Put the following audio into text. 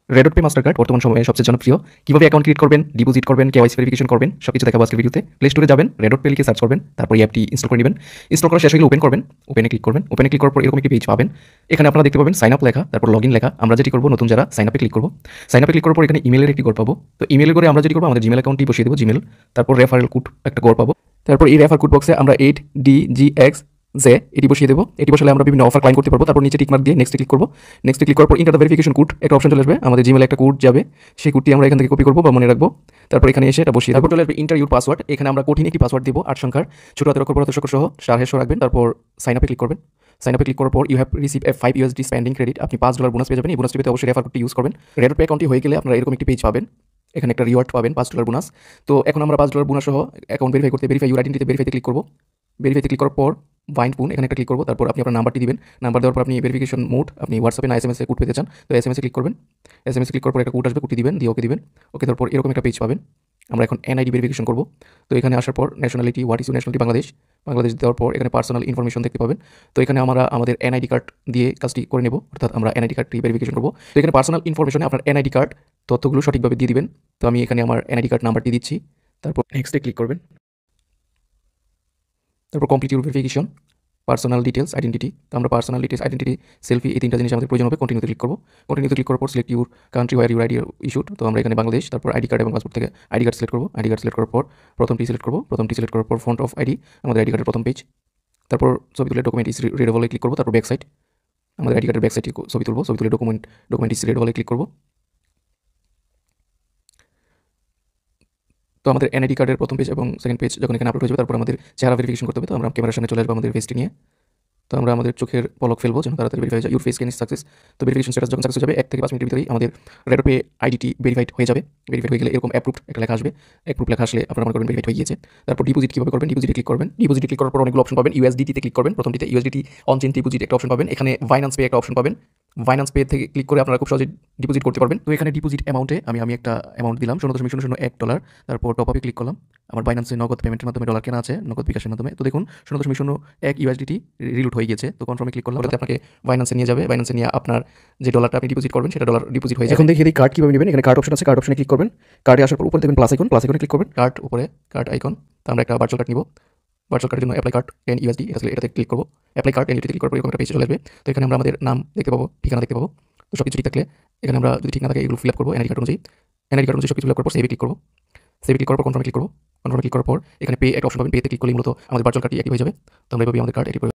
রেডট pay master card বর্তমান সময়ে সবচেয়ে জনপ্রিয়। কিভাবে অ্যাকাউন্ট ক্রিয়েট করবেন, ডিপোজিট করবেন, কেওয়াইসি ভেরিফিকেশন করবেন, সবকিছু দেখাবো আজকের ভিডিওতে। প্লে স্টোরে যাবেন, রেডট পে লিখে সার্চ করবেন, তারপর এই অ্যাপটি ইনস্টল করে নেবেন। ইনস্টল করা শেষ হয়ে গেলে ওপেন করবেন, ওপেনে ক্লিক করবেন। ওপেনে ক্লিক করার পর এরকম একটি পেজ পাবেন। এখানে আপনারা দেখতে পাবেন সাইন আপ লেখা, তারপর লগ ইন লেখা। আমরা যেটি করবো, নতুন যারা সাইন আপে ক্লিক করবো। সাইন আপে ক্লিক করার পর এখানে ইমেলের একটি ঘর পাবো। তো ইমেলের ঘরে আমরা যেটি করবো, আমাদের জিমেল অ্যাকাউন্টটি বসিয়ে দেবো, জিমেল। তারপর রেফারেল কোড একটা ঘর পাবো। তারপর এই রেফার কোড বক্সে আমরা 8DGX এটি বসিয়ে দেবো। এটি বসালে আমরা বিভিন্ন অফার ক্লাইম করতে পারবো। তারপর নিচে টিকমার্ক দিয়ে নেক্সটে ক্লিক করবো। নেক্সটে ক্লিক করার পর ইন্টার দ্য ভেরিফিকেশন কোড একটা অপশন চলে আসবে। আমাদের জিমেলে একটা কোড যাবে, সেই কোডটি আমরা এখান থেকে কপি করবো বা মনে রাখবো। তারপর এখানে এসে এটা বসিয়ে, তারপর চলে আসবে ইন্টার ইউর পাসওয়ার্ড। এখানে আমরা কঠিন একটি পাসওয়ার্ড দিব, 8 সংখ্যার, ছোট হাতের অক্ষর বড় হাতের অক্ষর সহ *# রাখবেন। তারপর সাইন আপে ক্লিক করবেন। সাইন আপে ক্লিক করার পর you have receive a $5 spending credit. আপনি $5 বোনাস পেয়ে যাবেন। এই বোনাসটি পেতে অবশ্যই রেফার কোডটি ইউজ করবেন। রেডট পে অ্যাকাউন্টটি হয়ে গেলে আপনারা এরকম একটি পেজ পাবেন। এখানে একটা রিওয়ার্ড পাবেন, $5 বোনাস। তো এখন আমরা $5 বোনাস সহ অ্যাকাউন্ট ভেরিফাই করতে ভেরিফাই ইউর আইডেন্টিটি ভেরিফাইতে ক্লিক করবো। ভেরিফাইতে ক্লিক করার পর বাইন্ড পুন এখানে একটা ক্লিক করবো। তারপর আপনি আপনার নাম্বারটি দিবেন। নাম্বার দেওয়ার পর আপনি ভেরিফিকেশন মোড, আপনি হোয়াটসঅ্যাপে না SMS কোড পেতে চান, তো SMS ক্লিক করবেন। SMS ক্লিক করার পর একটা কোড আসবে, কোডটি দিবেন, দিয়ে ওকে দিবেন। ওকে দেওয়ার পর এরকম একটা পেজ পাবেন। আমরা এখন NID ভেরিফিকেশন করবো। তো এখানে আসার পর nationality, what is your nationality, Bangladesh. Bangladesh দেওয়ার পর এখানে পার্সোনাল ইনফরমেশন দেখতে পাবেন। তো এখানে আমরা আমাদের NID কার্ড দিয়ে কাজটি করে নেব, অর্থাৎ আমরা NID কার্ডটি ভেরিফিকেশন করবো। তো এখানে পার্সোনাল ইনফরমেশনে আপনার NID কার্ড তথ্যগুলো সঠিকভাবে দিয়ে দিবেন। তো আমি এখানে আমার NID কার্ড নাম্বারটি দিচ্ছি। তারপর নেক্সটে ক্লিক করবেন। তারপর complete your verification, personal details, identity. তো আমরা পার্সোনাল ডিটেলস, আইডেন্টিটি, সেলফি, এই 3টা জিনিস আমাদের প্রয়োজন হবে। কন্টিনিউতে ক্লিক করবো। কন্টিনিউতে ক্লিক করার পর select your country where your ID issued. তো আমরা এখানে বাংলাদেশ, তারপর আইডি কার্ড এবং পাসপোর্ট থেকে আইডি কার্ড সিলেক্ট করবো। আইডি কার্ড সিলেক্ট করার পর প্রথমটি সিলেক্ট করবো। প্রথমটি সিলেক্ট করার পর ফন্ট অফ আইডি, আমাদের আইডি কার্ডের প্রথম পেজ। তারপর ছবি তুলে ডকুমেন্ট ইজ রিডেবলে ক্লিক করবো। তারপর ব্যাক সাইড, আমাদের আইডি কার্ডের ব্যাক সাইডে ছবি তুলবো। ছবি তুলে ডকুমেন্ট ইজ রিডেবলে ক্লিক করবো। তো আমাদের NID কার্ডের প্রথম পেজ এবং সেকেন্ড পেজ যখন এখানে আপলোড হয়ে যাবে, তারপর আমাদের চেহারা ভেরিফিকেশন করতে হবে। তো আমরা ক্যামেরার সামনে চলে আসবো আমাদের ফেসটি নিয়ে। তো আমরা আমাদের চোখের পলক ফেলবো যেন তাড়াতাড়ি ভেরিফাই হয়ে যায়। Your face scan is success. তো ভেরিফিকেশন স্ট্যাটাস যখন সাকসেস হবে 1 থেকে 5 মিনিটের ভিতরেই আমাদের রেডট পে আইডিটি ভেরিফাইড হয়ে যাবে। ভেরিফাইড হয়ে গেলে এরকম অ্যাপ্রুভড একটা লেখা আসবে। অ্যাপ্রুভ লেখা আসলে আপনারা মনে করবেন ভেরিফাইড হয়ে গিয়েছে। তারপর ডিপোজিট কীভাবে করবেন, ডিপোজিটে ক্লিক করবেন। ডিপোজিটে ক্লিক করার পর অনেকগুলো অপশন পাবেন। USDT তে ক্লিক করবেন। প্রথমটিতে USDT অন চেইন ডিপোজিট একটা অপশন পাবেন। এখানে ফাইন্যান্স পে একটা অপশন পাবেন। ফাইন্যান্স পে থেকে ক্লিক করে আপনারা খুব সহজে ডিপোজিট করতে পারবেন। তো এখানে ডিপোজিট অ্যামাউন্টে আমি একটা অ্যামাউন্ট দিলাম, $0.001। তারপর টপ আপে ক্লিক করলাম। আমার বাইন্যান্সে নগদ পেমেন্টের মাধ্যমে ডলার কেনা আছে, নগদ বিকাশের মাধ্যমে। তো দেখুন 0.01 USDT রিলুট হয়ে গিয়েছে। তো কনফার্মে ক্লিক করলাম। আপনাকে বাইন্যান্সে নিয়ে যাবে। বাইন্যান্সে নিয়ে আপনার যে ডলারটা আপনি ডিপোজিট করবেন সেটা ডলার ডিপোজিট হয়ে যাবে। এখন দেখি কার্ড কীভাবে নেবেন। এখানে কার্ড অপশন আছে, কার্ড অপশনে ক্লিক করবেন। কার্ডে আসার পর উপরে দেখবেন প্লাস আইকনে ক্লিক করবেন। কার্ড উপরে কার্ড আইকন। তো আমরা একটা ভার্চুয়াল কার্ড নিব। ভার্চুয়াল কার্ডের জন্য অ্যাপ্লাই কার্ড 10 USD, এটাতে ক্লিক করবো। অ্যাপ্লাই কার্ড 10 USD ক্লিক করার পর এরকম একটা পেজ চলে আসবে। তো এখানে আমরা আমাদের নাম দেখতে পাবো, ঠিকানা দেখতে পাবো। তো সব কিছু ঠিক থাকলে এখানে আমরা যদি ঠিক না থাকে এগুলো ফিল আপ করবো NID কার্ড অনুযায়ী। NID কার্ড অনুযায়ী সব কিছু ফিল আপ করার পর সেভে ক্লিক করবো। সেভে ক্লিক করার পর কনফার্মে ক্লিক করবো। কনফার্মে ক্লিক করার পর এখানে পে একটা অপশন পাবেন। পেতে ক্লিক করলে মূলত আমাদের ভার্চুয়াল কার্ডটি অ্যাক্টিভ হয়ে যাবে। তো আমরা এভাবে আমাদের কার্ড অ্যাক্টিভ